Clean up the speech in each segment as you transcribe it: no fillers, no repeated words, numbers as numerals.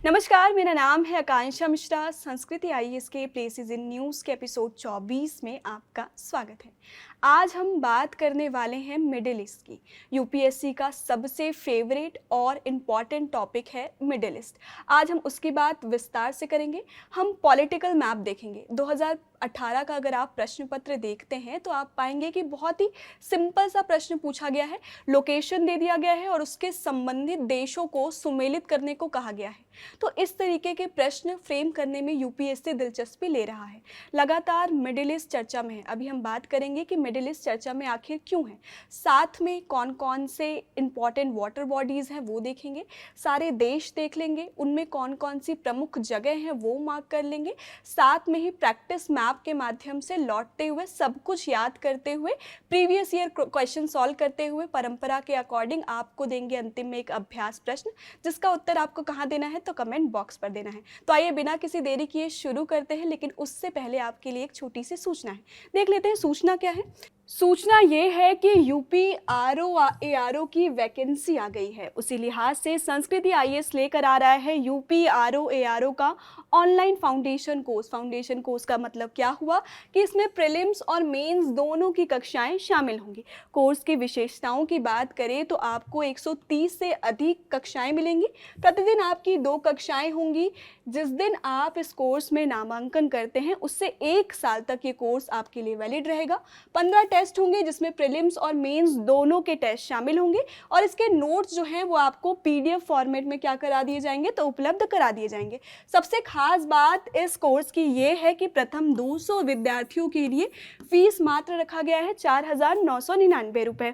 नमस्कार, मेरा नाम है आकांक्षा मिश्रा। संस्कृति आईएएस के प्लेसेस इन न्यूज़ के एपिसोड 24 में आपका स्वागत है। आज हम बात करने वाले हैं मिडिल ईस्ट की। यूपीएससी का सबसे फेवरेट और इम्पॉर्टेंट टॉपिक है मिडिल ईस्ट। आज हम उसकी बात विस्तार से करेंगे। हम पॉलिटिकल मैप देखेंगे। 2018 का अगर आप प्रश्न पत्र देखते हैं तो आप पाएंगे कि बहुत ही सिंपल सा प्रश्न पूछा गया है, लोकेशन दे दिया गया है और उसके संबंधित देशों को सुमेलित करने को कहा गया है। तो इस तरीके के प्रश्न फ्रेम करने में यूपीएससी दिलचस्पी ले रहा है। लगातार मिडिल ईस्ट चर्चा में है। अभी हम बात करेंगे कि मिडिल ईस्ट चर्चा में आखिर क्यों है। साथ में कौन कौन से इंपॉर्टेंट वाटर बॉडीज़ हैं वो देखेंगे, सारे देश देख लेंगे, उनमें कौन कौन सी प्रमुख जगह हैं वो मार्क कर लेंगे। साथ में ही प्रैक्टिस मैप के माध्यम से लौटते हुए सब कुछ याद करते हुए प्रीवियस ईयर क्वेश्चन सॉल्व करते हुए परंपरा के अकॉर्डिंग आपको देंगे अंतिम में एक अभ्यास प्रश्न, जिसका उत्तर आपको कहाँ देना है तो कमेंट बॉक्स पर देना है। तो आइए बिना किसी देरी किए शुरू करते हैं, लेकिन उससे पहले आपके लिए एक छोटी सी सूचना है। देख लेते हैं सूचना क्या है। सूचना ये है कि यूपी आरओ की वैकेंसी आ गई है। उसी लिहाज से संस्कृति आईएएस लेकर आ रहा है यूपी आरओ का online foundation course. Foundation course का मतलब क्या हुआ कि इसमें प्रीलिम्स और मेंस दोनों की कक्षाएं शामिल होंगी। कोर्स की विशेषताओं की बात करें तो आपको 130 से अधिक कक्षाएं मिलेंगी। प्रतिदिन आपकी 2 कक्षाएं होंगी। जिस दिन आप इस कोर्स में नामांकन करते हैं उससे 1 साल तक ये कोर्स आपके लिए वैलिड रहेगा। 15 टेस्ट होंगे जिसमें प्रीलिम्स और मेंस दोनों के टेस्ट शामिल होंगे और इसके नोट्स जो हैं वो आपको पीडीएफ फॉर्मेट में क्या करा दिए जाएंगे तो उपलब्ध करा दिए जाएंगे। सबसे खास बात इस कोर्स की ये है कि प्रथम 200 विद्यार्थियों के लिए फीस मात्र रखा गया है 4,999 रुपये।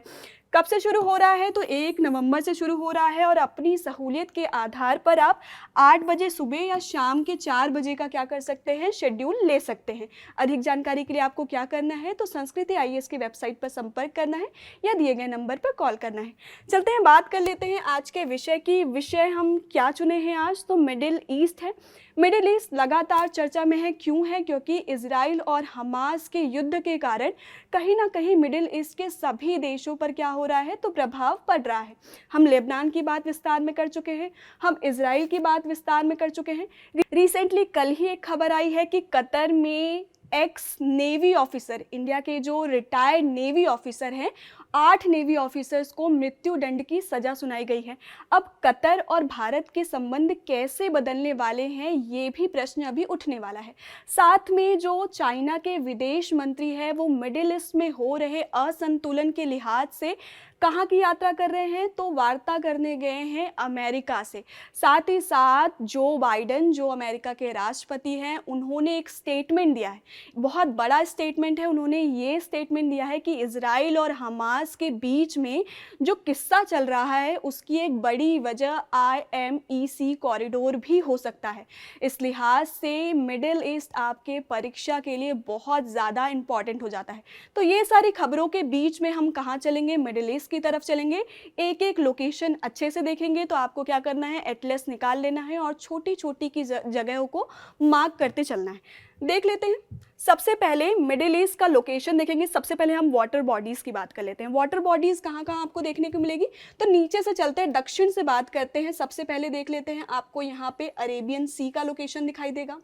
कब से शुरू हो रहा है तो 1 नवंबर से शुरू हो रहा है और अपनी सहूलियत के आधार पर आप 8 बजे सुबह या शाम के 4 बजे का क्या कर सकते हैं, शेड्यूल ले सकते हैं। अधिक जानकारी के लिए आपको क्या करना है तो संस्कृति आईएएस की वेबसाइट पर संपर्क करना है या दिए गए नंबर पर कॉल करना है। चलते हैं, बात कर लेते हैं आज के विषय की। विषय हम क्या चुने हैं आज तो मिडिल ईस्ट है। मिडिल ईस्ट लगातार चर्चा में है। क्यों है? क्योंकि इजराइल और हमास के युद्ध के कारण कहीं ना कहीं मिडिल ईस्ट के सभी देशों पर क्या हो रहा है तो प्रभाव पड़ रहा है। हम लेबनान की बात विस्तार में कर चुके हैं, हम इजराइल की बात विस्तार में कर चुके हैं। रिसेंटली कल ही एक खबर आई है कि कतर में एक्स नेवी ऑफिसर, इंडिया के जो रिटायर्ड नेवी ऑफिसर हैं, 8 नेवी ऑफिसर्स को मृत्यु दंड की सजा सुनाई गई है। अब कतर और भारत के संबंध कैसे बदलने वाले हैं ये भी प्रश्न अभी उठने वाला है। साथ में जो चाइना के विदेश मंत्री है वो मिडिल ईस्ट में हो रहे असंतुलन के लिहाज से कहाँ की यात्रा कर रहे हैं तो वार्ता करने गए हैं अमेरिका से। साथ ही साथ जो बाइडन, जो अमेरिका के राष्ट्रपति हैं, उन्होंने एक स्टेटमेंट दिया है। बहुत बड़ा स्टेटमेंट है। उन्होंने ये स्टेटमेंट दिया है कि इजराइल और हमास के बीच में जो किस्सा चल रहा है उसकी एक बड़ी वजह IMEC कॉरिडोर भी हो सकता है। इस लिहाज से मिडिल ईस्ट आपके परीक्षा के लिए बहुत ज़्यादा इंपॉर्टेंट हो जाता है। तो ये सारी खबरों के बीच में हम कहाँ चलेंगे? मिडिल ईस्ट की तरफ चलेंगे। एक एक लोकेशन अच्छे से देखेंगे। तो आपको क्या करना है, एटलस निकाल लेना है और छोटी छोटी की जगहों को मार्क करते चलना है। देख लेते हैं। सबसे पहले मिडिल ईस्ट का लोकेशन देखेंगे। सबसे पहले हम वाटर बॉडीज़ की बात कर लेते हैं। वाटर बॉडीज़ कहाँ कहाँ आपको देखने को मिलेगी तो नीचे से चलते हैं, दक्षिण से बात करते हैं। सबसे पहले देख लेते हैं, आपको यहाँ पे अरेबियन सी का लोकेशन दिखाई देगा।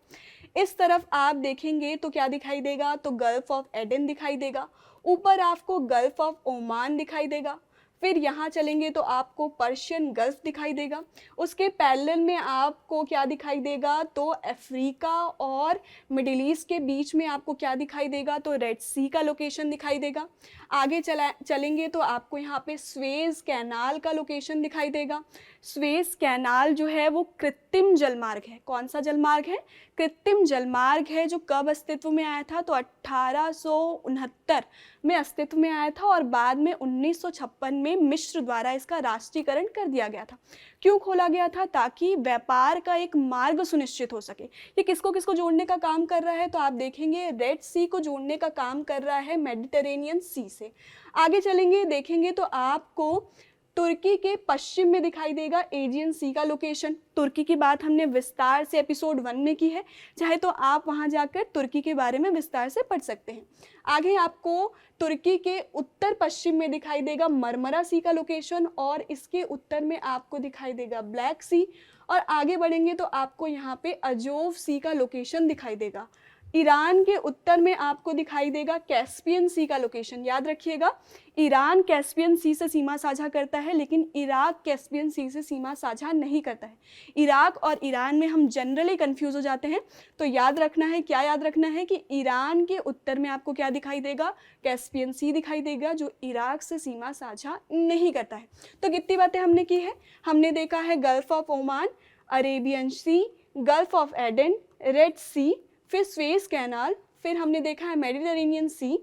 इस तरफ आप देखेंगे तो क्या दिखाई देगा तो गल्फ ऑफ एडन दिखाई देगा। ऊपर आपको गल्फ ऑफ ओमान दिखाई देगा। फिर यहाँ चलेंगे तो आपको पर्शियन गल्फ दिखाई देगा। उसके पैरेलल में आपको क्या दिखाई देगा तो अफ्रीका और मिडिल ईस्ट के बीच में आपको क्या दिखाई देगा तो रेड सी का लोकेशन दिखाई देगा। आगे चलेंगे तो आपको यहाँ पे स्वेज कैनाल का लोकेशन दिखाई देगा। स्वेज कैनाल जो है वो कृत्रिम जलमार्ग है। कौन सा जलमार्ग है? कृत्रिम जलमार्ग है, जो कब अस्तित्व में आया था तो 1869 में अस्तित्व में आया था और बाद में 1956 में मिस्र द्वारा इसका राष्ट्रीयकरण कर दिया गया था। क्यों खोला गया था? ताकि व्यापार का एक मार्ग सुनिश्चित हो सके। ये किसको किसको जोड़ने का काम कर रहा है तो आप देखेंगे रेड सी को जोड़ने का काम कर रहा है मेडिटेरेनियन सी से। आगे चलेंगे, देखेंगे तो आपको तुर्की के पश्चिम में दिखाई देगा एजियन सी का लोकेशन। तुर्की की बात हमने विस्तार से एपिसोड 1 में की है, चाहे तो आप वहां जाकर तुर्की के बारे में विस्तार से पढ़ सकते हैं। आगे आपको तुर्की के उत्तर पश्चिम में दिखाई देगा मरमरा सी का लोकेशन, और इसके उत्तर में आपको दिखाई देगा ब्लैक सी, और आगे बढ़ेंगे तो आपको यहाँ पे अजोव सी का लोकेशन दिखाई देगा। ईरान के उत्तर में आपको दिखाई देगा कैस्पियन सी का लोकेशन। याद रखिएगा, ईरान कैस्पियन सी से सीमा साझा करता है, लेकिन इराक कैस्पियन सी से सीमा साझा नहीं करता है। इराक और ईरान में हम जनरली कंफ्यूज हो जाते हैं, तो याद रखना है, क्या याद रखना है कि ईरान के उत्तर में आपको क्या दिखाई देगा, कैस्पियन सी दिखाई देगा, जो इराक से सीमा साझा नहीं करता है। तो कितनी बातें हमने की है, हमने देखा है Gulf of Oman, Arabian Sea, Gulf of Aden, Red Sea, फिर स्वेज कैनाल, फिर हमने देखा है मेडिटेरेनियन सी,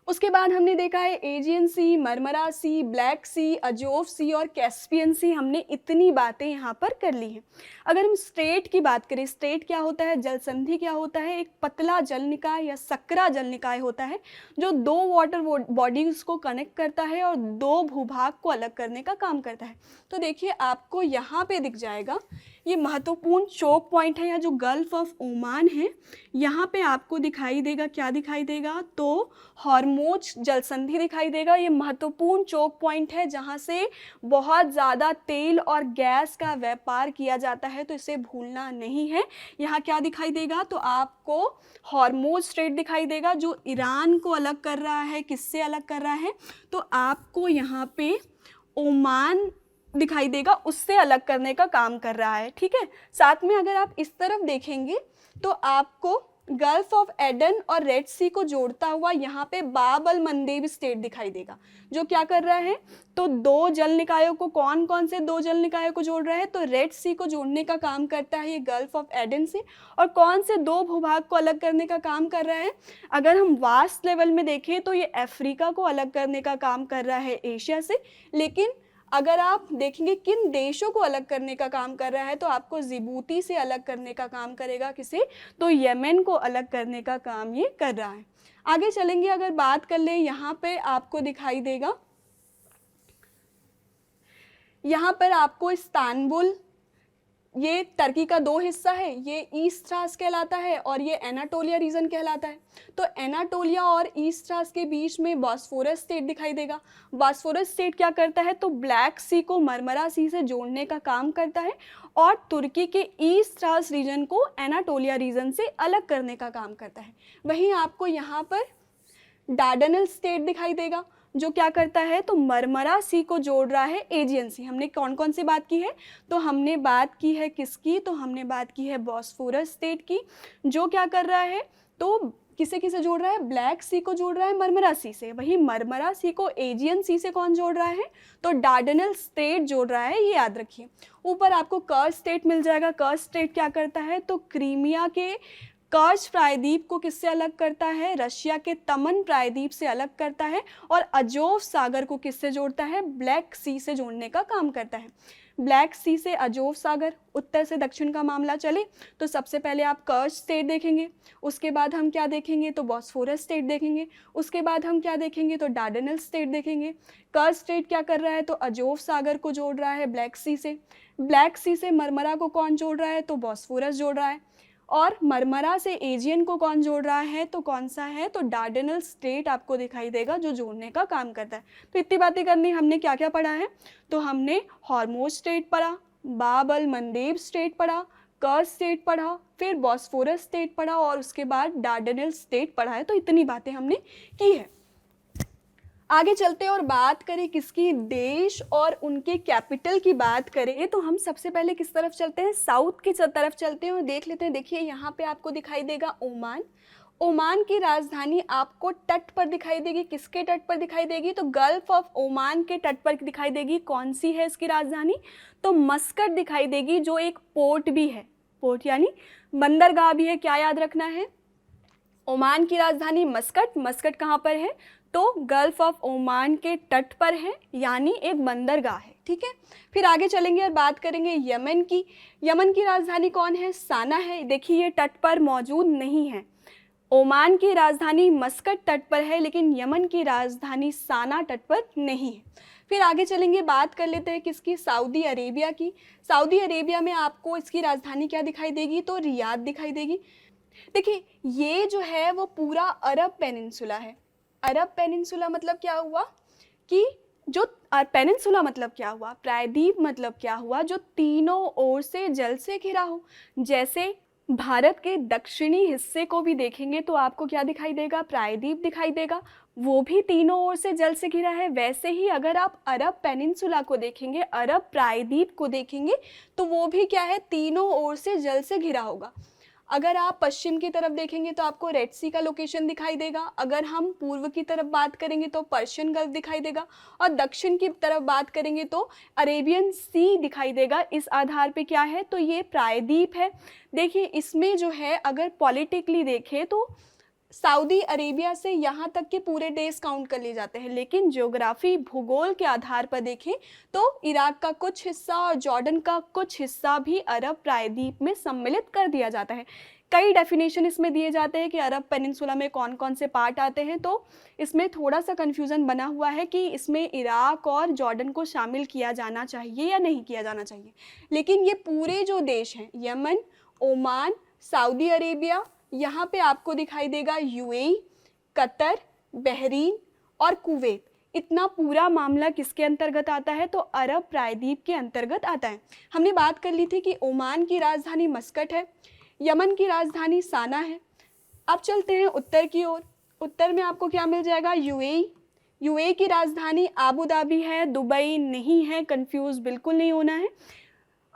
उसके बाद हमने देखा है एजियन सी, मरमरा सी, ब्लैक सी, अजोव सी और कैस्पियन सी। हमने इतनी बातें यहाँ पर कर ली हैं। अगर हम स्ट्रेट की बात करें, स्ट्रेट क्या होता है, जलसंधि क्या होता है, एक पतला जल निकाय या सकरा जल निकाय होता है जो दो वाटर बॉडीज को कनेक्ट करता है और दो भूभाग को अलग करने का काम करता है। तो देखिए आपको यहाँ पे दिख जाएगा, ये महत्वपूर्ण चोक पॉइंट है, या जो गल्फ ऑफ ओमान है यहाँ पे आपको दिखाई देगा, क्या दिखाई देगा, तो हॉर्मोज जलसंधि दिखाई देगा। ये महत्वपूर्ण चोक पॉइंट है जहाँ से बहुत ज़्यादा तेल और गैस का व्यापार किया जाता है, तो इसे भूलना नहीं है। यहाँ क्या दिखाई देगा, तो आपको हॉर्मोज स्ट्रेट दिखाई देगा जो ईरान को अलग कर रहा है। किससे अलग कर रहा है, तो आपको यहाँ पे ओमान दिखाई देगा, उससे अलग करने का काम कर रहा है। ठीक है, साथ में अगर आप इस तरफ देखेंगे तो आपको गल्फ ऑफ एडन और रेड सी को जोड़ता हुआ यहाँ पे बाब अल मंदेब स्टेट दिखाई देगा, जो क्या कर रहा है, तो दो जल निकायों को, कौन कौन से दो जल निकायों को जोड़ रहा है, तो रेड सी को जोड़ने का काम करता है ये गल्फ ऑफ एडन से, और कौन से दो भूभाग को अलग करने का काम कर रहा है, अगर हम वास्ट लेवल में देखें तो ये अफ्रीका को अलग करने का काम कर रहा है एशिया से। लेकिन अगर आप देखेंगे किन देशों को अलग करने का काम कर रहा है, तो आपको जिबूती से अलग करने का काम करेगा। किसे, तो यमन को अलग करने का काम ये कर रहा है। आगे चलेंगे, अगर बात कर ले, यहाँ पे आपको दिखाई देगा, यहाँ पर आपको इस्तांबुल, ये टर्की का दो हिस्सा है, ये ईस्ट थ्रास कहलाता है और ये एनाटोलिया रीजन कहलाता है। तो एनाटोलिया और ईस्ट थ्रास के बीच में बॉस्फोरस स्टेट दिखाई देगा। बॉस्फोरस स्टेट क्या करता है, तो ब्लैक सी को मरमरा सी से जोड़ने का काम करता है और तुर्की के ईस्ट थ्रास रीजन को एनाटोलिया रीजन से अलग करने का काम करता है। वहीं आपको यहाँ पर डार्डेनल स्टेट दिखाई देगा, जो क्या करता है, तो मरमरा सी को जोड़ रहा है एजियन सी। हमने कौन कौन सी बात की है, तो हमने बात की है किसकी, तो हमने बात की है बॉस्फोरस स्टेट की, जो क्या कर रहा है, तो किसे किसे जोड़ रहा है, ब्लैक सी को जोड़ रहा है मरमरा सी से। वही मरमरा सी को एजियन सी से कौन जोड़ रहा है, तो डार्डेनल स्टेट जोड़ रहा है, ये याद रखिए। ऊपर आपको कर्च स्टेट मिल जाएगा। कर्च स्टेट क्या करता है, तो क्रीमिया के कर्च प्रायद्वीप को किससे अलग करता है, रशिया के तमन प्रायद्वीप से अलग करता है, और अजोव सागर को किससे जोड़ता है, ब्लैक सी से जोड़ने का काम करता है। ब्लैक सी से अजोव सागर, उत्तर से दक्षिण का मामला चले तो सबसे पहले आप कर्च स्टेट देखेंगे, उसके बाद हम क्या देखेंगे, तो बॉस्फोरस स्टेट देखेंगे, उसके बाद हम क्या देखेंगे, तो डार्डेनल स्टेट देखेंगे। कर्च स्टेट क्या कर रहा है, तो अजोव सागर को जोड़ रहा है ब्लैक सी से। ब्लैक सी से मरमरा को कौन जोड़ रहा है, तो बॉस्फोरस जोड़ रहा है। और मरमरा से एजियन को कौन जोड़ रहा है, तो कौन सा है, तो डार्डेनल स्टेट आपको दिखाई देगा, जो जोड़ने का काम करता है। तो इतनी बातें करनी, हमने क्या क्या पढ़ा है, तो हमने हॉर्मोज स्टेट पढ़ा, बाब अल मंदेब स्टेट पढ़ा, कर्च स्टेट पढ़ा, फिर बॉस्फोरस स्टेट पढ़ा और उसके बाद डार्डेनल स्टेट पढ़ा है। तो इतनी बातें हमने की है। आगे चलते और बात करें किसकी, देश और उनके कैपिटल की बात करें तो हम सबसे पहले किस तरफ चलते हैं, साउथ की तरफ चलते हैं और देख लेते हैं। देखिए यहाँ पे आपको दिखाई देगा ओमान। ओमान की राजधानी आपको तट पर दिखाई देगी। किसके तट पर दिखाई देगी, तो गल्फ ऑफ ओमान के तट पर दिखाई देगी। कौन सी है इसकी राजधानी, तो मस्कट दिखाई देगी, जो एक पोर्ट भी है, पोर्ट यानी बंदरगाह भी है। क्या याद रखना है, ओमान की राजधानी मस्कट। मस्कट कहाँ पर है, तो गल्फ ऑफ ओमान के तट पर है, यानी एक बंदरगाह है। ठीक है, फिर आगे चलेंगे और बात करेंगे यमन की। यमन की राजधानी कौन है, साना है। देखिए ये तट पर मौजूद नहीं है। ओमान की राजधानी मस्कट तट पर है, लेकिन यमन की राजधानी साना तट पर नहीं है। फिर आगे चलेंगे, बात कर लेते हैं किसकी, सऊदी अरेबिया की। सऊदी अरेबिया में आपको इसकी राजधानी क्या दिखाई देगी, तो रियाद दिखाई देगी। देखिए ये जो है वो पूरा अरब पेनिनसुला है। अरब पेनिनसुला मतलब क्या हुआ कि जो पेनिनसुला मतलब क्या हुआ, प्रायद्वीप मतलब क्या हुआ, जो तीनों ओर से जल से घिरा हो। जैसे भारत के दक्षिणी हिस्से को भी देखेंगे तो आपको क्या दिखाई देगा, प्रायद्वीप दिखाई देगा, वो भी तीनों ओर से जल से घिरा है। वैसे ही अगर आप अरब पेनिनसुला को देखेंगे, अरब प्रायद्वीप को देखेंगे तो वो भी क्या है, तीनों ओर से जल से घिरा होगा। अगर आप पश्चिम की तरफ देखेंगे तो आपको रेड सी का लोकेशन दिखाई देगा। अगर हम पूर्व की तरफ बात करेंगे तो पर्शियन गल्फ दिखाई देगा, और दक्षिण की तरफ बात करेंगे तो अरेबियन सी दिखाई देगा। इस आधार पे क्या है, तो ये प्रायद्वीप है। देखिए इसमें जो है अगर पॉलिटिकली देखें तो सऊदी अरेबिया से यहाँ तक के पूरे देश काउंट कर लिए जाते हैं, लेकिन ज्योग्राफी भूगोल के आधार पर देखें तो इराक का कुछ हिस्सा और जॉर्डन का कुछ हिस्सा भी अरब प्रायद्वीप में सम्मिलित कर दिया जाता है। कई डेफिनेशन इसमें दिए जाते हैं कि अरब पेनिनसुला में कौन कौन से पार्ट आते हैं, तो इसमें थोड़ा सा कन्फ्यूज़न बना हुआ है कि इसमें इराक और जॉर्डन को शामिल किया जाना चाहिए या नहीं किया जाना चाहिए। लेकिन ये पूरे जो देश हैं, यमन, ओमान, सऊदी अरेबिया, यहाँ पे आपको दिखाई देगा यूएई, कतर, बहरीन और कुवैत, इतना पूरा मामला किसके अंतर्गत आता है, तो अरब प्रायद्वीप के अंतर्गत आता है। हमने बात कर ली थी कि ओमान की राजधानी मस्कट है, यमन की राजधानी साना है। अब चलते हैं उत्तर की ओर। उत्तर में आपको क्या मिल जाएगा, यूएई। यूएई की राजधानी आबू धाबी है, दुबई नहीं है, कंफ्यूज बिल्कुल नहीं होना है।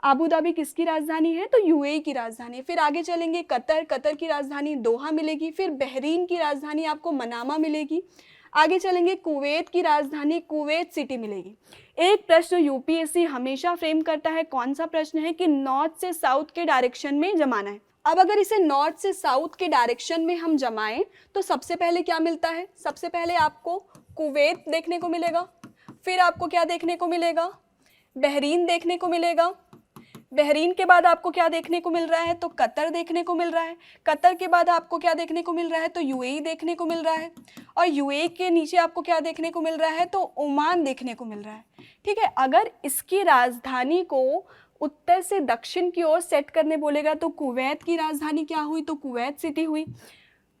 आबू धाबी किसकी राजधानी है, तो यूएई की राजधानी है। फिर आगे चलेंगे, कतर, कतर की राजधानी दोहा मिलेगी। फिर बहरीन की राजधानी आपको मनामा मिलेगी। आगे चलेंगे, कुवैत की राजधानी कुवैत सिटी मिलेगी। एक प्रश्न यूपीएससी हमेशा फ्रेम करता है, कौन सा प्रश्न है कि नॉर्थ से साउथ के डायरेक्शन में जमाना है। अब अगर इसे नॉर्थ से साउथ के डायरेक्शन में हम जमाएं तो सबसे पहले क्या मिलता है, सबसे पहले आपको कुवैत देखने को मिलेगा। फिर आपको क्या देखने को मिलेगा, बहरीन देखने को मिलेगा। बहरीन के बाद आपको क्या देखने को मिल रहा है, तो कतर देखने को मिल रहा है। कतर के बाद आपको क्या देखने को मिल रहा है, तो यूएई देखने को मिल रहा है। और यूएई के नीचे आपको क्या देखने को मिल रहा है, तो ओमान देखने को मिल रहा है। ठीक है, अगर इसकी राजधानी को उत्तर से दक्षिण की ओर सेट करने बोलेगा तो कुवैत की राजधानी क्या हुई, तो कुवैत सिटी हुई।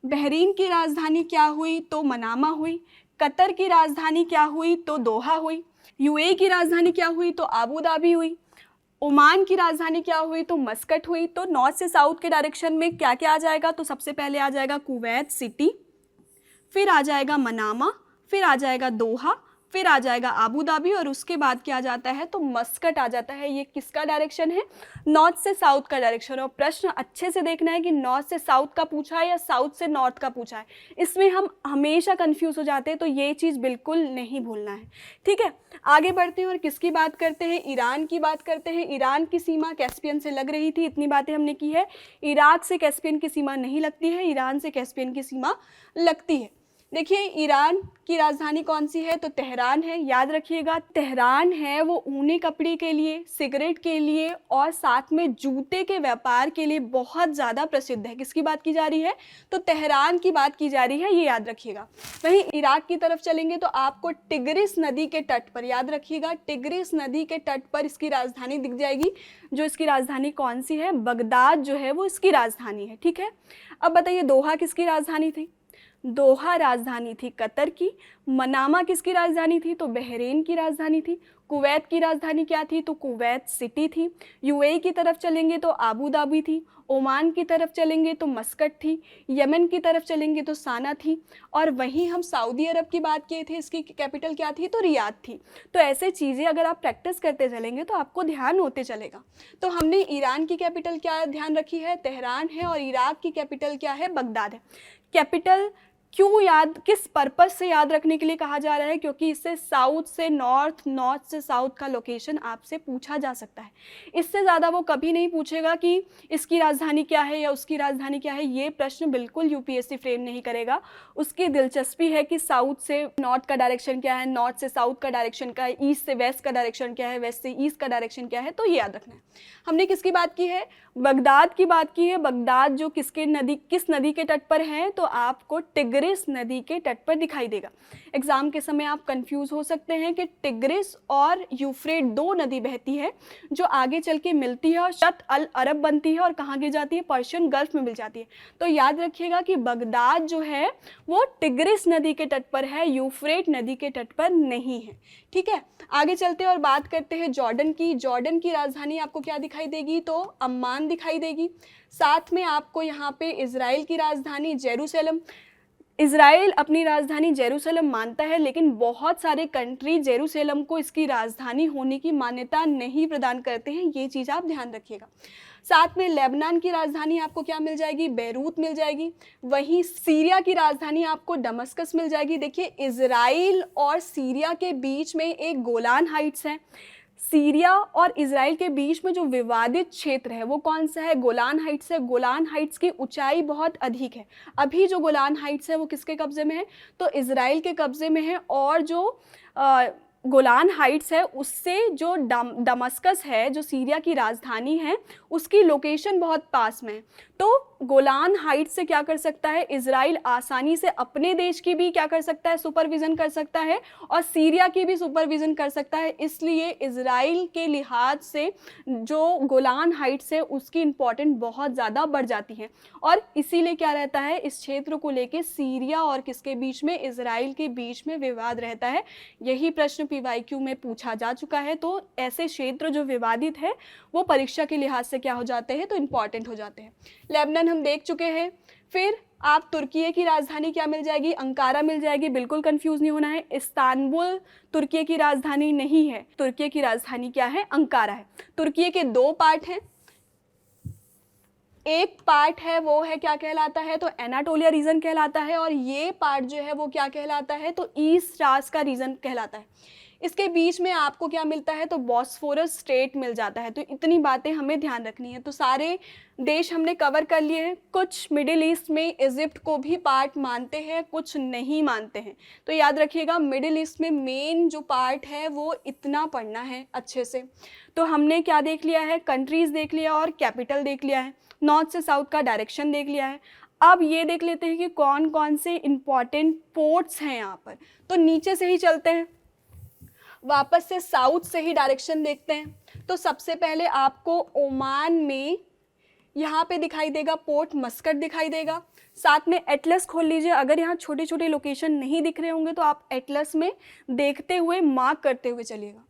बहरीन की राजधानी क्या हुई, तो मनामा हुई। कतर की राजधानी क्या हुई, तो दोहा हुई। यूएई की राजधानी क्या हुई, तो आबू धाबी हुई। ओमान की राजधानी क्या हुई, तो मस्कट हुई। तो नॉर्थ से साउथ के डायरेक्शन में क्या क्या आ जाएगा, तो सबसे पहले आ जाएगा कुवैत सिटी, फिर आ जाएगा मनामा, फिर आ जाएगा दोहा, फिर आ जाएगा आबू धाबी, और उसके बाद क्या आ जाता है, तो मस्कट आ जाता है। ये किसका डायरेक्शन है, नॉर्थ से साउथ का डायरेक्शन। और प्रश्न अच्छे से देखना है कि नॉर्थ से साउथ का पूछा है या साउथ से नॉर्थ का पूछा है, इसमें हम हमेशा कंफ्यूज हो जाते हैं, तो ये चीज़ बिल्कुल नहीं भूलना है। ठीक है, आगे बढ़ते हैं और किसकी बात करते हैं, ईरान की बात करते हैं। ईरान की सीमा कैस्पियन से लग रही थी, इतनी बातें हमने की है। इराक से कैस्पियन की सीमा नहीं लगती है, ईरान से कैस्पियन की सीमा लगती है। देखिए ईरान की राजधानी कौन सी है, तो तेहरान है। याद रखिएगा, तेहरान है वो ऊनी कपड़े के लिए, सिगरेट के लिए और साथ में जूते के व्यापार के लिए बहुत ज़्यादा प्रसिद्ध है। किसकी बात की जा रही है, तो तेहरान की बात की जा रही है, ये याद रखिएगा। वहीं इराक की तरफ चलेंगे तो आपको टिग्रिस नदी के तट पर, याद रखिएगा, टिग्रिस नदी के तट पर इसकी राजधानी दिख जाएगी। जो इसकी राजधानी कौन सी है, बगदाद जो है वो इसकी राजधानी है। ठीक है, अब बताइए दोहा किसकी राजधानी थी, दोहा राजधानी थी कतर की। मनामा किसकी राजधानी थी, तो बहरीन की राजधानी थी। कुवैत की राजधानी क्या थी, तो कुवैत सिटी थी। यूएई की तरफ चलेंगे तो आबू धाबी थी। ओमान की तरफ चलेंगे तो मस्कट थी। यमन की तरफ चलेंगे तो साना थी। और वहीं हम सऊदी अरब की बात किए थे, इसकी कैपिटल क्या थी, तो रियाद थी। तो ऐसे चीज़ें अगर आप प्रैक्टिस करते चलेंगे तो आपको ध्यान होते चलेगा। तो हमने ईरान की कैपिटल क्या ध्यान रखी है, तेहरान है, और इराक की कैपिटल क्या है, बगदाद है। कैपिटल क्यों याद, किस पर्पस से याद रखने के लिए कहा जा रहा है, क्योंकि इससे साउथ से नॉर्थ, नॉर्थ से साउथ का लोकेशन आपसे पूछा जा सकता है। इससे ज़्यादा वो कभी नहीं पूछेगा कि इसकी राजधानी क्या है या उसकी राजधानी क्या है। ये प्रश्न बिल्कुल यूपीएससी फ्रेम नहीं करेगा। उसकी दिलचस्पी है कि साउथ से नॉर्थ का डायरेक्शन क्या है, नॉर्थ से साउथ का डायरेक्शन क्या है, ईस्ट से वेस्ट का डायरेक्शन क्या है, वेस्ट से ईस्ट का डायरेक्शन क्या है, तो ये याद रखना है। हमने किसकी बात की है, बगदाद की बात की है। बगदाद जो किस नदी के तट पर है, तो आपको टिग्रिस टिग्रिस नदी के तट पर दिखाई देगा। एग्जाम के समय आप कंफ्यूज हो सकते हैं कि टिग्रिस और यूफ्रेट दो नदी बहती है जो आगे चल के मिलती है और शत अल अरब बनती है और कहाँ गिर जाती है, पर्शियन गल्फ में मिल जाती है। तो याद रखिएगा कि बगदाद जो है वो टिग्रिस नदी के तट पर है, यूफ्रेट नदी के तट पर नहीं है। ठीक है, आगे चलते हैं और बात करते हैं जॉर्डन की। जॉर्डन की राजधानी आपको क्या दिखाई देगी, तो अम्मान दिखाई देगी। साथ में आपको यहाँ पे इजराइल की राजधानी जेरूसलम, इजराइल अपनी राजधानी जेरूसलम मानता है, लेकिन बहुत सारे कंट्री जेरूसलम को इसकी राजधानी होने की मान्यता नहीं प्रदान करते हैं, ये चीज़ आप ध्यान रखिएगा। साथ में लेबनान की राजधानी आपको क्या मिल जाएगी, बेरूत मिल जाएगी। वहीं सीरिया की राजधानी आपको दमस्कस मिल जाएगी। देखिए, इजराइल और सीरिया के बीच में एक गोलान हाइट्स है। सीरिया और इजराइल के बीच में जो विवादित क्षेत्र है वो कौन सा है, गोलान हाइट्स है। गोलान हाइट्स की ऊंचाई बहुत अधिक है। अभी जो गोलान हाइट्स है वो किसके कब्जे में है, तो इजराइल के कब्जे में है। और जो गोलान हाइट्स है उससे जो दमस्कस है, जो सीरिया की राजधानी है, उसकी लोकेशन बहुत पास में है। तो गोलान हाइट्स से क्या कर सकता है, इजराइल आसानी से अपने देश की भी क्या कर सकता है, सुपरविजन कर सकता है और सीरिया की भी सुपरविजन कर सकता है। इसलिए इजराइल के लिहाज से जो गोलान हाइट्स है उसकी इम्पोर्टेंट बहुत ज़्यादा बढ़ जाती है। और इसीलिए क्या रहता है, इस क्षेत्र को लेके सीरिया और किसके बीच में, इजराइल के बीच में विवाद रहता है। यही प्रश्न PYQ में पूछा जा चुका है। तो ऐसे क्षेत्र जो विवादित है वो परीक्षा के लिहाज से क्या हो जाते हैं, तो इम्पॉर्टेंट हो जाते हैं। लेबनान हम देख चुके हैं। फिर आप तुर्की की राजधानी क्या मिल जाएगी, अंकारा मिल जाएगी। बिल्कुल कंफ्यूज नहीं होना है, इस्तांबुल तुर्की की राजधानी नहीं है, तुर्की की राजधानी क्या है, अंकारा है। तुर्की के दो पार्ट हैं, एक पार्ट है वो है क्या कहलाता है, तो एनाटोलिया रीजन कहलाता है, और ये पार्ट जो है वो क्या कहलाता है, तो ईस्ट रास का रीजन कहलाता है। इसके बीच में आपको क्या मिलता है, तो बॉस्फोरस स्ट्रेट मिल जाता है। तो इतनी बातें हमें ध्यान रखनी है। तो सारे देश हमने कवर कर लिए हैं। कुछ मिडिल ईस्ट में इजिप्ट को भी पार्ट मानते हैं, कुछ नहीं मानते हैं। तो याद रखिएगा, मिडिल ईस्ट में मेन जो पार्ट है वो इतना पढ़ना है अच्छे से। तो हमने क्या देख लिया है, कंट्रीज देख लिया और कैपिटल देख लिया है, नॉर्थ से साउथ का डायरेक्शन देख लिया है। अब ये देख लेते हैं कि कौन कौन से इंपॉर्टेंट पोर्ट्स हैं यहाँ पर। तो नीचे से ही चलते हैं, वापस से साउथ से ही डायरेक्शन देखते हैं। तो सबसे पहले आपको ओमान में यहाँ पे दिखाई देगा पोर्ट मस्कट दिखाई देगा। साथ में एटलस खोल लीजिए। अगर यहाँ छोटे छोटे लोकेशन नहीं दिख रहे होंगे तो आप एटलस में देखते हुए मार्क करते हुए चलिएगा।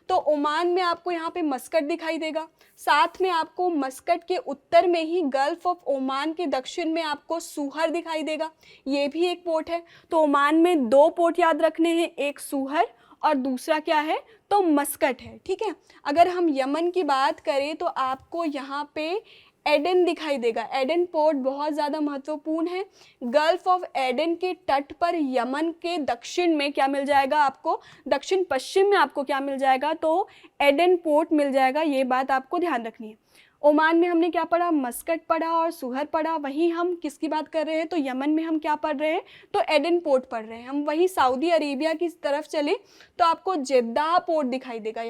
तो ओमान में आपको यहाँ पे मस्कट दिखाई देगा। साथ में आपको मस्कट के उत्तर में ही गल्फ ऑफ ओमान के दक्षिण में आपको सूहर दिखाई देगा, ये भी एक पोर्ट है। तो ओमान में दो पोर्ट याद रखने हैं, एक सूहर और दूसरा क्या है, तो मस्कट है। ठीक है, अगर हम यमन की बात करें तो आपको यहाँ पे एडन दिखाई देगा। एडन पोर्ट बहुत ज़्यादा महत्वपूर्ण है। गल्फ ऑफ एडन के तट पर यमन के दक्षिण में क्या मिल जाएगा आपको, दक्षिण पश्चिम में आपको क्या मिल जाएगा, तो एडन पोर्ट मिल जाएगा। ये बात आपको ध्यान रखनी है। ओमान में हमने क्या पढ़ा, मस्कट पढ़ा और सूहर पढ़ा। वहीं हम किसकी बात कर रहे हैं, तो यमन में हम क्या पढ़ रहे हैं, तो एडन पोर्ट पढ़ रहे हैं हम। वहीं सऊदी अरेबिया की तरफ चले तो आपको जेद्दाह पोर्ट दिखाई देगा।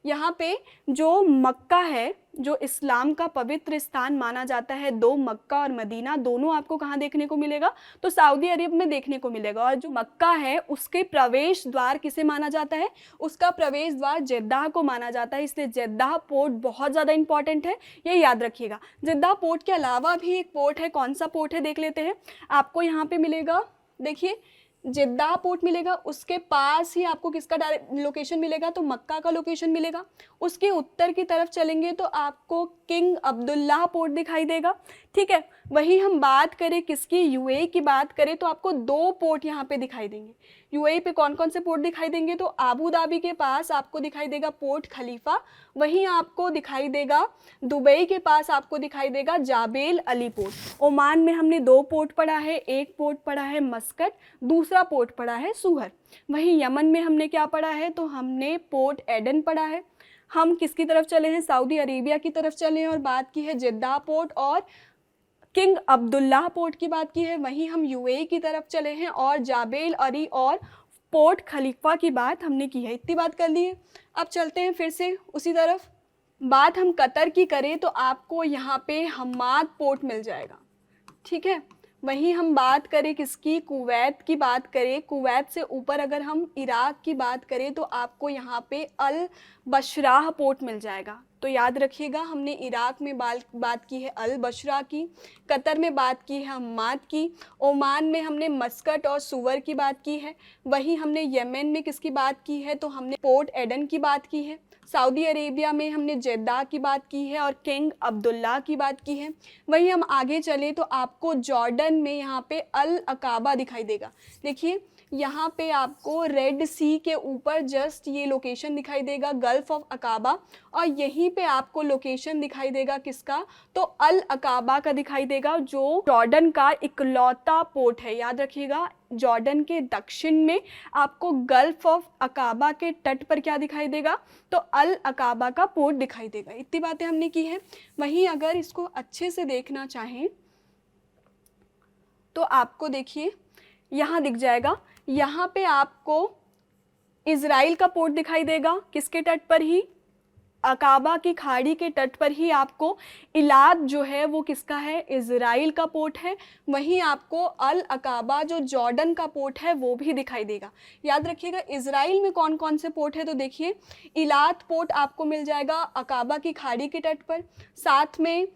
यहाँ पे जो मक्का है, जो इस्लाम का पवित्र स्थान माना जाता है, दो मक्का और मदीना दोनों आपको कहाँ देखने को मिलेगा, तो सऊदी अरब में देखने को मिलेगा। और जो मक्का है उसके प्रवेश द्वार किसे माना जाता है, उसका प्रवेश द्वार जेद्दाह को माना जाता है। इसलिए जेद्दाह पोर्ट बहुत ज़्यादा इंपॉर्टेंट है, ये याद रखिएगा। जेद्दाह पोर्ट के अलावा भी एक पोर्ट है, कौन सा पोर्ट है देख लेते हैं। आपको यहाँ पे मिलेगा, देखिए जेद्दाह पोर्ट मिलेगा, उसके पास ही आपको किसका लोकेशन मिलेगा, तो मक्का का लोकेशन मिलेगा। उसके उत्तर की तरफ चलेंगे तो आपको किंग अब्दुल्लाह पोर्ट दिखाई देगा। ठीक है, वहीं हम बात करें किसकी, यूएई की बात करें तो आपको दो पोर्ट यहाँ पे दिखाई देंगे। यूएई पे कौन कौन से पोर्ट दिखाई देंगे, तो आबू धाबी के पास आपको दिखाई देगा पोर्ट खलीफा। वहीं आपको दिखाई देगा दुबई के पास आपको दिखाई देगा जाबेल अली पोर्ट। ओमान में हमने दो पोर्ट पढ़ा है, एक पोर्ट पढ़ा है मस्कट, दूसरा पोर्ट पढ़ा है सूहर। वहीं यमन में हमने क्या पढ़ा है, तो हमने पोर्ट एडन पढ़ा है। हम किसकी तरफ चले हैं, सऊदी अरेबिया की तरफ चले हैं और बात की है जेद्दाह पोर्ट और किंग अब्दुल्लाह पोर्ट की बात की है। वहीं हम यूएई की तरफ चले हैं और जाबेल अली और पोर्ट खलीफा की बात हमने की है। इतनी बात कर ली है। अब चलते हैं फिर से उसी तरफ। बात हम कतर की करें तो आपको यहाँ पे हम्माद पोर्ट मिल जाएगा। ठीक है, वहीं हम बात करें किसकी, कुवैत की बात करें, कुवैत से ऊपर अगर हम इराक की बात करें तो आपको यहाँ पे अल बशराह पोर्ट मिल जाएगा। तो याद रखिएगा, हमने इराक में बात की है अल बशरा की, कतर में बात की है हम्माद की, ओमान में हमने मस्कट और सुवर की बात की है, वहीं हमने यमन में किसकी बात की है, तो हमने पोर्ट एडन की बात की है, सऊदी अरेबिया में हमने जेद्दा की बात की है और किंग अब्दुल्ला की बात की है। वहीं हम आगे चले तो आपको जॉर्डन में यहाँ पे अल अकाबा दिखाई देगा। देखिए यहाँ पे आपको रेड सी के ऊपर जस्ट ये लोकेशन दिखाई देगा, गल्फ ऑफ अकाबा, और यहीं पे आपको लोकेशन दिखाई देगा किसका, तो अल अकाबा का दिखाई देगा, जो जॉर्डन का इकलौता पोर्ट है। याद रखिएगा, जॉर्डन के दक्षिण में आपको गल्फ ऑफ अकाबा के तट पर क्या दिखाई देगा, तो अल अकाबा का पोर्ट दिखाई देगा। इतनी बातें हमने की हैं। वहीं अगर इसको अच्छे से देखना चाहें तो आपको देखिए यहाँ दिख जाएगा, यहाँ पे आपको इज़राइल का पोर्ट दिखाई देगा, किसके तट पर ही, अकाबा की खाड़ी के तट पर ही आपको इलाद जो है वो किसका है, इज़राइल का पोर्ट है। वहीं आपको अल अकाबा जो जॉर्डन का पोर्ट है वो भी दिखाई देगा। याद रखिएगा, इज़राइल में कौन कौन से पोर्ट है, तो देखिए इलाद पोर्ट आपको मिल जाएगा अकाबा की खाड़ी के तट पर, साथ में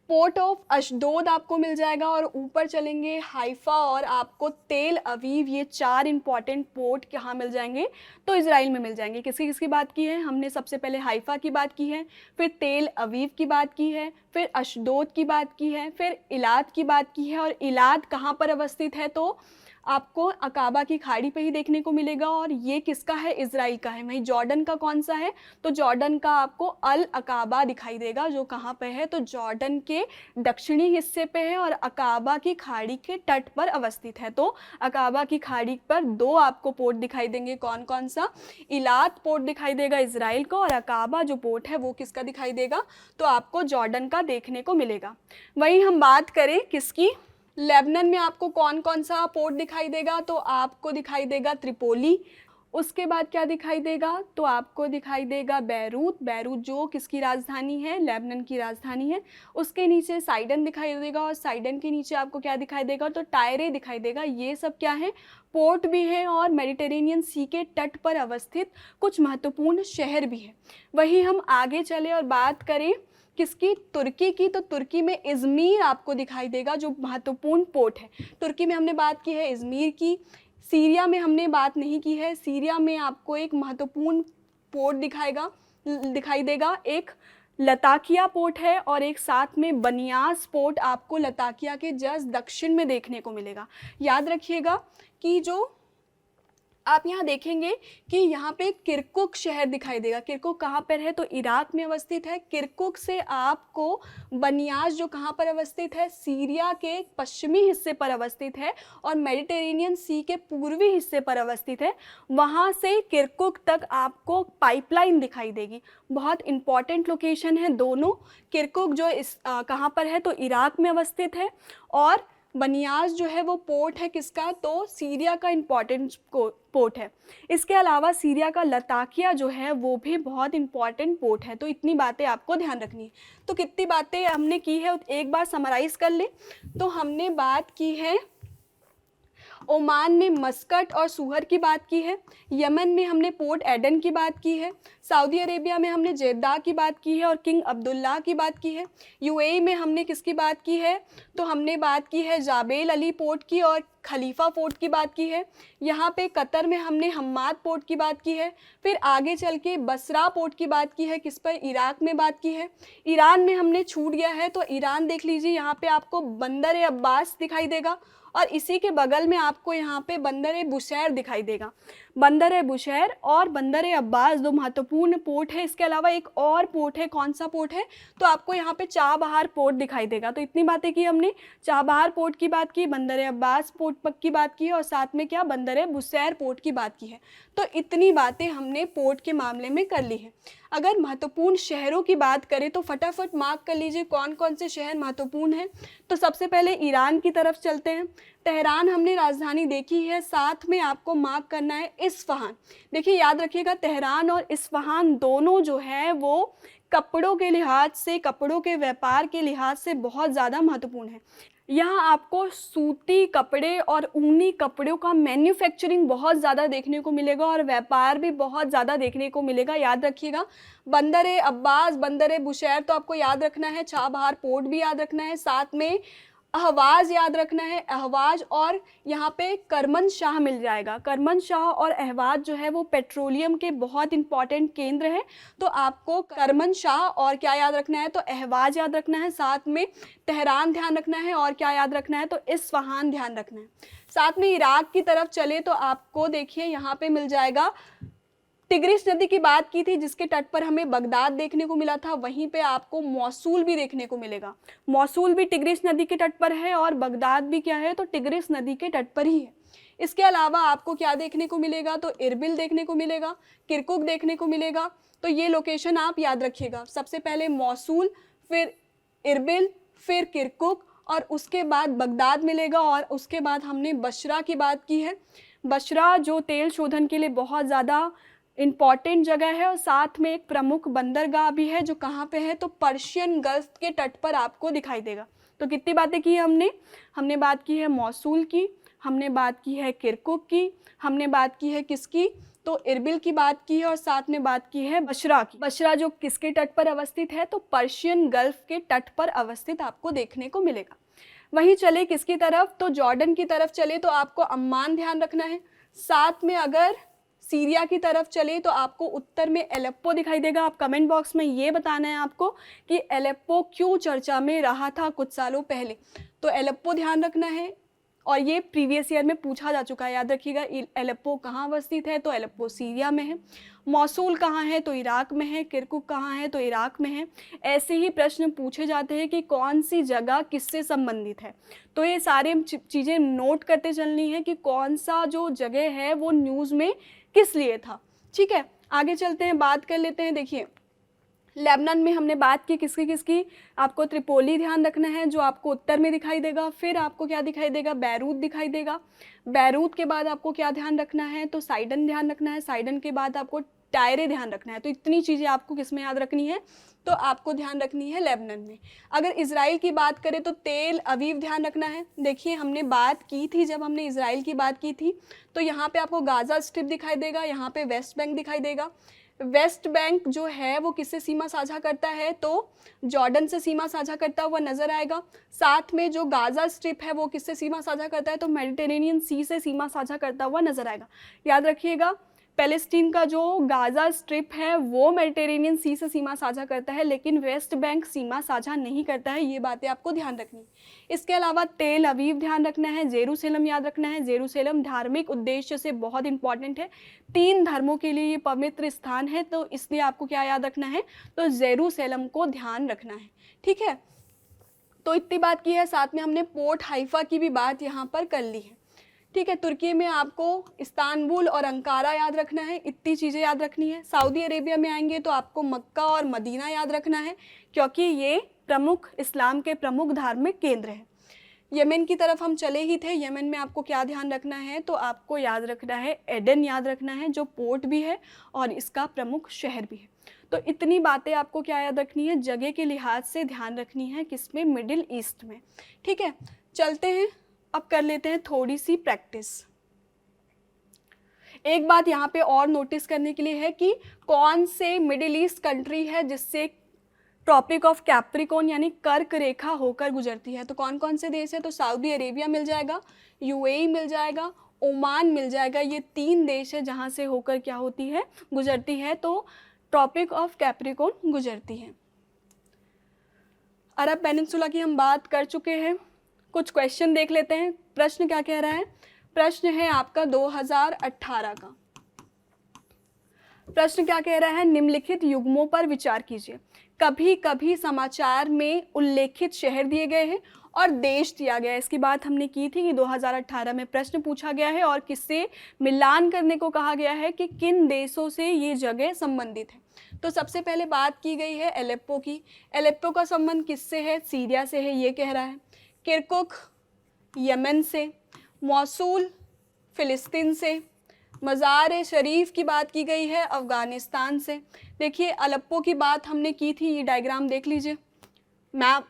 पोर्ट ऑफ अशदोद आपको मिल जाएगा, और ऊपर चलेंगे हाइफा और आपको तेल अवीव, ये 4 इंपॉर्टेंट पोर्ट कहाँ मिल जाएंगे, तो इज़राइल में मिल जाएंगे। किसकी किसकी बात की है हमने, सबसे पहले हाइफा की बात की है, फिर तेल अवीव की बात की है, फिर अशदोद की बात की है, फिर इलाद की बात की है। और इलाद कहाँ पर अवस्थित है, तो आपको अकाबा की खाड़ी पे ही देखने को मिलेगा, और ये किसका है, इज़राइल का है। वहीं जॉर्डन का कौन सा है, तो जॉर्डन का आपको अल अकाबा दिखाई देगा, जो कहाँ पे है, तो जॉर्डन के दक्षिणी हिस्से पे है और अकाबा की खाड़ी के तट पर अवस्थित है। तो अकाबा की खाड़ी पर 2 आपको पोर्ट दिखाई देंगे, कौन कौन सा, इलाद पोर्ट दिखाई देगा इज़राइल को, और अकाबा जो पोर्ट है वो किसका दिखाई देगा, तो आपको जॉर्डन का देखने को मिलेगा। वहीं हम बात करें किसकी, लेबनान में आपको कौन कौन सा पोर्ट दिखाई देगा, तो आपको दिखाई देगा त्रिपोली, उसके बाद क्या दिखाई देगा, तो आपको दिखाई देगा बैरूत, बैरूत जो किसकी राजधानी है, लेबनान की राजधानी है। उसके नीचे साइडन दिखाई देगा, और साइडन के नीचे आपको क्या दिखाई देगा, तो टायरे दिखाई देगा। ये सब क्या है, पोर्ट भी है और मेडिटेरेनियन सी के तट पर अवस्थित कुछ महत्वपूर्ण शहर भी है। वहीं हम आगे चले और बात करें किसकी, तुर्की की, तो तुर्की में इज़मीर आपको दिखाई देगा, जो महत्वपूर्ण पोर्ट है। तुर्की में हमने बात की है इज़मीर की। सीरिया में हमने बात नहीं की है, सीरिया में आपको एक महत्वपूर्ण पोर्ट दिखाई देगा, एक लताकिया पोर्ट है, और एक साथ में बनियास पोर्ट आपको लताकिया के जस्ट दक्षिण में देखने को मिलेगा। याद रखिएगा कि जो आप यहाँ देखेंगे कि यहाँ पे किरकुक शहर दिखाई देगा। किरकुक कहाँ पर है, तो इराक में अवस्थित है। किरकुक से आपको बनियास जो कहाँ पर अवस्थित है, सीरिया के पश्चिमी हिस्से पर अवस्थित है और मेडिटेरेनियन सी के पूर्वी हिस्से पर अवस्थित है। वहाँ से किरकुक तक आपको पाइपलाइन दिखाई देगी। बहुत इंपॉर्टेंट लोकेशन है दोनों। किरकुक जो कहाँ पर है, तो इराक में अवस्थित है, और बनियास जो है वो पोर्ट है किसका, तो सीरिया का इम्पॉर्टेंट पोर्ट है। इसके अलावा सीरिया का लताकिया जो है वो भी बहुत इम्पॉर्टेंट पोर्ट है। तो इतनी बातें आपको ध्यान रखनी है। तो कितनी बातें हमने की है, एक बार समराइज कर ले। तो हमने बात की है ओमान में मस्कट और सुहर की बात की है, यमन में हमने पोर्ट एडन की बात की है, सऊदी अरेबिया में हमने जेद्दा की बात की है और किंग अब्दुल्ला की बात की है, यूएई में हमने किसकी बात की है, तो हमने बात की है जाबेल अली पोर्ट की और खलीफा पोर्ट की बात की है। यहाँ पे कतर में हमने हम्माद पोर्ट की बात की है। फिर आगे चल के बसरा पोर्ट की बात की है, किस पर, इराक में बात की है। ईरान में हमने छूट गया है, तो ईरान देख लीजिए, यहाँ पे आपको बंदर अब्बास दिखाई देगा, और इसी के बगल में आपको यहाँ पे बंदर बुशैर दिखाई देगा। बंदर बुशैर और बंदर अब्बास 2 महत्वपूर्ण पोर्ट है। इसके अलावा एक और पोर्ट है, कौन सा पोर्ट है, तो आपको यहाँ पे चाबहार पोर्ट दिखाई देगा। तो इतनी बातें की हमने, चाबहार पोर्ट की बात की, बंदर अब्बास पोर्ट की बात की, और साथ में क्या, बंदर बुशैर पोर्ट की बात की है। तो इतनी बातें हमने पोर्ट के मामले में कर ली है। अगर महत्वपूर्ण शहरों की बात करें तो फटाफट मार्क कर लीजिए कौन कौन से शहर महत्वपूर्ण हैं। तो सबसे पहले ईरान की तरफ चलते हैं। तेहरान हमने राजधानी देखी है, साथ में आपको मार्क करना है इस्फहान। देखिए याद रखिएगा, तेहरान और इस्फहान दोनों जो है वो कपड़ों के लिहाज से, कपड़ों के व्यापार के लिहाज से बहुत ज़्यादा महत्वपूर्ण है। यहाँ आपको सूती कपड़े और ऊनी कपड़ों का मैन्युफैक्चरिंग बहुत ज़्यादा देखने को मिलेगा और व्यापार भी बहुत ज़्यादा देखने को मिलेगा। याद रखिएगा, बंदर अब्बास, बंदर बुशैर तो आपको याद रखना है, चाबहार पोर्ट भी याद रखना है, साथ में अहवाज याद रखना है, अहवाज, और यहाँ पे करमनशाह मिल जाएगा। करमनशाह और अहवाज जो है वो पेट्रोलियम के बहुत इंपॉर्टेंट केंद्र है, तो आपको करमनशाह और क्या याद रखना है, तो अहवाज याद रखना है, साथ में तेहरान ध्यान रखना है, और क्या याद रखना है, तो इस्फहान ध्यान रखना है। साथ में इराक की तरफ चले तो आपको देखिए यहाँ पे मिल जाएगा, टिग्रिस नदी की बात की थी जिसके तट पर हमें बगदाद देखने को मिला था, वहीं पे आपको मौसूल भी देखने को मिलेगा। मौसूल भी टिग्रिस नदी के तट पर है और बगदाद भी क्या है, तो टिग्रिस नदी के तट पर ही है। इसके अलावा आपको क्या देखने को मिलेगा, तो इरबिल देखने को मिलेगा, किरकुक देखने को मिलेगा। तो ये लोकेशन आप याद रखिएगा, सबसे पहले मौसूल, फिर इरबिल, फिर किरकुक, और उसके बाद बगदाद मिलेगा, और उसके बाद हमने बशरा की बात की है। बशरा जो तेल शोधन के लिए बहुत ज़्यादा इम्पॉर्टेंट जगह है और साथ में एक प्रमुख बंदरगाह भी है, जो कहाँ पे है, तो पर्शियन गल्फ के तट पर आपको दिखाई देगा। तो कितनी बातें की हमने बात की है मौसूल की, हमने बात की है किरकुक की, हमने बात की है किसकी, तो इरबिल की बात की है, और साथ में बात की है बशरा की। बशरा जो किसके तट पर अवस्थित है, तो पर्शियन गल्फ के तट पर अवस्थित आपको देखने को मिलेगा। वहीं चले किसकी तरफ, तो जॉर्डन की तरफ चले तो आपको अम्मान ध्यान रखना है। साथ में अगर सीरिया की तरफ चले तो आपको उत्तर में एलेप्पो दिखाई देगा। आप कमेंट बॉक्स में ये बताना है आपको कि एलेप्पो क्यों चर्चा में रहा था कुछ सालों पहले, तो एलेप्पो ध्यान रखना है, और ये प्रीवियस ईयर में पूछा जा चुका है। याद रखिएगा, एलेप्पो कहाँ अवस्थित है, तो एलेप्पो सीरिया में है। मौसूल कहाँ है, तो इराक में है। किरकुक कहाँ है, तो इराक में है। ऐसे ही प्रश्न पूछे जाते हैं कि कौन सी जगह किससे संबंधित है, तो ये सारे चीज़ें नोट करते चलनी है कि कौन सा जो जगह है वो न्यूज़ में किस लिए था। ठीक है, आगे चलते हैं, बात कर लेते हैं। देखिए लेबनान में हमने बात की किसकी किसकी, आपको त्रिपोली ध्यान रखना है जो आपको उत्तर में दिखाई देगा। फिर आपको क्या दिखाई देगा, बैरूत दिखाई देगा। बैरूत के बाद आपको क्या ध्यान रखना है, तो साइडन ध्यान रखना है। साइडन के बाद आपको टायरे ध्यान रखना है। तो इतनी चीज़ें आपको किस में याद रखनी है, तो आपको ध्यान रखनी है लेबनान में। अगर इजराइल की बात करें तो तेल अवीव ध्यान रखना है। देखिए हमने बात की थी, जब हमने इजराइल की बात की थी तो यहाँ पे आपको गाजा स्ट्रिप दिखाई देगा, यहाँ पे वेस्ट बैंक दिखाई देगा। वेस्ट बैंक जो है वो किससे सीमा साझा करता है, तो जॉर्डन से सीमा साझा करता हुआ नजर आएगा। साथ में जो गाजा स्ट्रिप है वो किससे सीमा साझा करता है, तो मेडिटेरेनियन सी से सीमा साझा करता हुआ नजर आएगा। याद रखिएगा, पैलेस्टीन का जो गाजा स्ट्रिप है वो मेडिटेरेनियन सी से सीमा साझा करता है, लेकिन वेस्ट बैंक सीमा साझा नहीं करता है। ये बातें आपको ध्यान रखनी है। इसके अलावा तेल अवीव ध्यान रखना है, जेरूसलम याद रखना है। जेरूसलम धार्मिक उद्देश्य से बहुत इंपॉर्टेंट है, 3 धर्मों के लिए ये पवित्र स्थान है, तो इसलिए आपको क्या याद रखना है, तो जेरूसलम को ध्यान रखना है। ठीक है, तो इतनी बात की है। साथ में हमने पोर्ट हाइफा की भी बात यहाँ पर कर ली है। ठीक है, तुर्की में आपको इस्तांबुल और अंकारा याद रखना है, इतनी चीज़ें याद रखनी है। सऊदी अरेबिया में आएंगे तो आपको मक्का और मदीना याद रखना है, क्योंकि ये प्रमुख इस्लाम के प्रमुख धार्मिक केंद्र हैं। यमन की तरफ हम चले ही थे, यमन में आपको क्या ध्यान रखना है, तो आपको याद रखना है एडन याद रखना है, जो पोर्ट भी है और इसका प्रमुख शहर भी है। तो इतनी बातें आपको क्या याद रखनी है, जगह के लिहाज से ध्यान रखनी है, किसमें, मिडिल ईस्ट में। ठीक है, चलते हैं, अब कर लेते हैं थोड़ी सी प्रैक्टिस। एक बात यहाँ पे और नोटिस करने के लिए है कि कौन से मिडिल ईस्ट कंट्री है जिससे ट्रॉपिक ऑफ कैप्रिकॉर्न यानी कर्क रेखा होकर गुजरती है। तो कौन कौन से देश है, तो सऊदी अरेबिया मिल जाएगा, यूएई मिल जाएगा, ओमान मिल जाएगा। ये 3 देश है जहाँ से होकर क्या होती है, गुजरती है, तो ट्रॉपिक ऑफ कैप्रिकॉर्न गुजरती है। अरब पेनिनसुला की हम बात कर चुके हैं। कुछ क्वेश्चन देख लेते हैं। प्रश्न क्या कह रहा है, प्रश्न है आपका 2018 का। प्रश्न क्या कह रहा है, निम्नलिखित युग्मों पर विचार कीजिए। कभी कभी समाचार में उल्लेखित शहर दिए गए हैं और देश दिया गया है। इसकी बात हमने की थी कि 2018 में प्रश्न पूछा गया है और किससे मिलान करने को कहा गया है कि किन देशों से ये जगह संबंधित है। तो सबसे पहले बात की गई है एलेप्पो की। एलेप्पो का संबंध किससे है, सीरिया से है, ये कह रहा है। किरकुक यमन से, मौसूल फ़िलिस्तीन से, मज़ार शरीफ की बात की गई है अफ़गानिस्तान से। देखिए अलेप्पो की बात हमने की थी, ये डायग्राम देख लीजिए, मैप,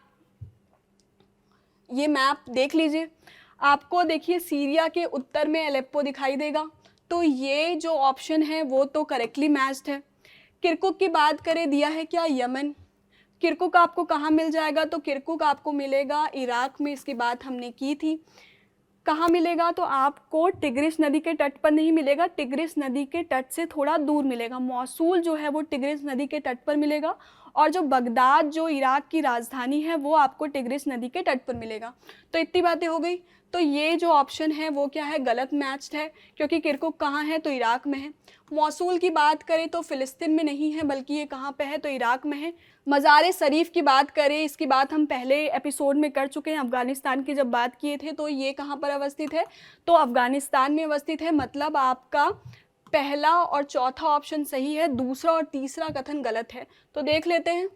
ये मैप देख लीजिए, आपको देखिए सीरिया के उत्तर में अलेप्पो दिखाई देगा, तो ये जो ऑप्शन है वो तो करेक्टली मैच्ड है। किरकुक की बात करें, दिया है क्या, यमन। किरकुक आपको कहाँ मिल जाएगा, तो किरकुक आपको मिलेगा इराक में, इसकी बात हमने की थी। कहाँ मिलेगा, तो आपको टिग्रिस नदी के तट पर नहीं मिलेगा, टिग्रिस नदी के तट से थोड़ा दूर मिलेगा। मौसूल जो है वो टिग्रिस नदी के तट पर मिलेगा, और जो बगदाद जो इराक की राजधानी है वो आपको टिग्रिस नदी के तट पर मिलेगा। तो इतनी बातें हो गई। तो ये जो ऑप्शन है वो क्या है, गलत मैच्ड है, क्योंकि किरकुक कहाँ है, तो इराक में है। मौसूल की बात करें तो फ़िलिस्तीन में नहीं है, बल्कि ये कहाँ पे है, तो इराक में है। मज़ार शरीफ की बात करें, इसकी बात हम पहले एपिसोड में कर चुके हैं, अफ़गानिस्तान की जब बात किए थे, तो ये कहाँ पर अवस्थित है, तो अफ़गानिस्तान में अवस्थित है। मतलब आपका पहला और चौथा ऑप्शन सही है, दूसरा और तीसरा कथन गलत है। तो देख लेते हैं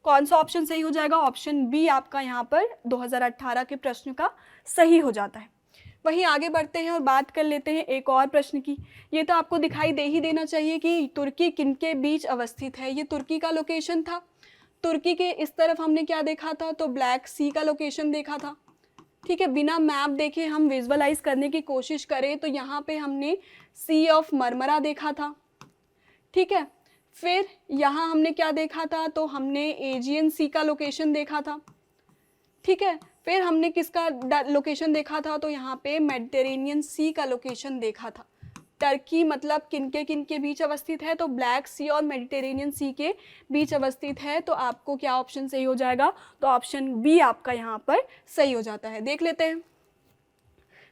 कौन सा ऑप्शन सही हो जाएगा। ऑप्शन बी आपका यहाँ पर 2018 के प्रश्न का सही हो जाता है। वहीं आगे बढ़ते हैं और बात कर लेते हैं एक और प्रश्न की। ये तो आपको दिखाई दे ही देना चाहिए कि तुर्की किनके बीच अवस्थित है। ये तुर्की का लोकेशन था। तुर्की के इस तरफ हमने क्या देखा था, तो ब्लैक सी का लोकेशन देखा था। ठीक है, बिना मैप देखे हम विजुअलाइज करने की कोशिश करें तो यहाँ पे हमने सी ऑफ मरमरा देखा था। ठीक है, फिर यहाँ हमने क्या देखा था, तो हमने एजियन सी का लोकेशन देखा था। ठीक है, फिर हमने किसका लोकेशन देखा था, तो यहाँ पे मेडिटेरेनियन सी का लोकेशन देखा था। टर्की मतलब किनके बीच अवस्थित है, तो ब्लैक सी और मेडिटेरेनियन सी के बीच अवस्थित है। तो आपको क्या ऑप्शन सही हो जाएगा, तो ऑप्शन बी आपका यहाँ पर सही हो जाता है। देख लेते हैं।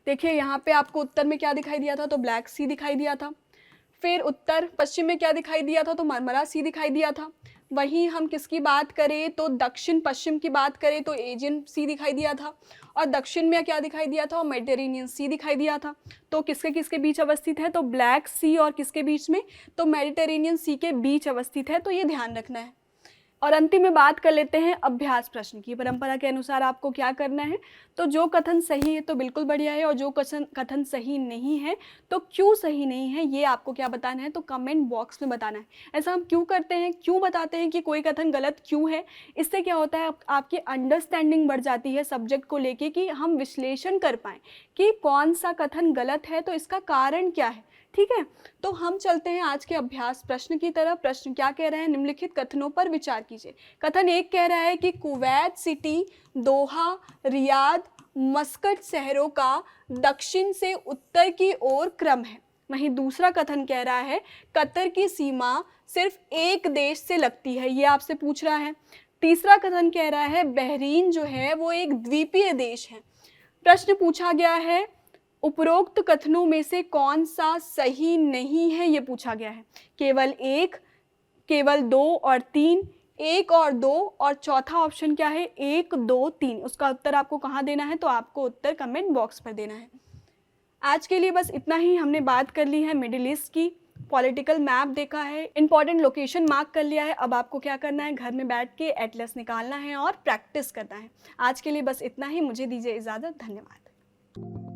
देखिए यहाँ पे आपको उत्तर में क्या दिखाई दिया था, तो ब्लैक सी दिखाई दिया था। फिर उत्तर पश्चिम में क्या दिखाई दिया था, तो मरमरा सी दिखाई दिया था। वहीं हम किसकी बात करें, तो दक्षिण पश्चिम की बात करें तो एजियन सी दिखाई दिया था, और दक्षिण में क्या दिखाई दिया था, मेडिटेरेनियन सी दिखाई दिया था। तो किसके किसके बीच अवस्थित है, तो ब्लैक सी और किसके बीच में, तो मेडिटेरेनियन सी के बीच अवस्थित है। तो ये ध्यान रखना है। और अंतिम में बात कर लेते हैं अभ्यास प्रश्न की। परंपरा के अनुसार आपको क्या करना है, तो जो कथन सही है तो बिल्कुल बढ़िया है, और जो कथन सही नहीं है तो क्यों सही नहीं है ये आपको क्या बताना है, तो कमेंट बॉक्स में बताना है। ऐसा हम क्यों करते हैं, क्यों बताते हैं कि कोई कथन गलत क्यों है, इससे क्या होता है, आपकी अंडरस्टैंडिंग बढ़ जाती है सब्जेक्ट को लेके, कि हम विश्लेषण कर पाएँ कि कौन सा कथन गलत है, तो इसका कारण क्या है। ठीक है, तो हम चलते हैं आज के अभ्यास प्रश्न की तरफ। प्रश्न क्या कह रहे हैं, निम्नलिखित कथनों पर विचार कीजिए। कथन एक कह रहा है कि कुवैत सिटी, दोहा, रियाद, मस्कट शहरों का दक्षिण से उत्तर की ओर क्रम है। वहीं दूसरा कथन कह रहा है कतर की सीमा सिर्फ एक देश से लगती है, ये आपसे पूछ रहा है। तीसरा कथन कह रहा है बहरीन जो है वो एक द्वीपीय देश है। प्रश्न पूछा गया है उपरोक्त कथनों में से कौन सा सही नहीं है, ये पूछा गया है। केवल एक, केवल दो और तीन, एक और दो, और चौथा ऑप्शन क्या है, एक, दो, तीन। उसका उत्तर आपको कहाँ देना है, तो आपको उत्तर कमेंट बॉक्स पर देना है। आज के लिए बस इतना ही। हमने बात कर ली है मिडिल ईस्ट की, पॉलिटिकल मैप देखा है, इंपॉर्टेंट लोकेशन मार्क कर लिया है। अब आपको क्या करना है, घर में बैठ के एटलस निकालना है और प्रैक्टिस करना है। आज के लिए बस इतना ही। मुझे दीजिए इजाज़त। धन्यवाद।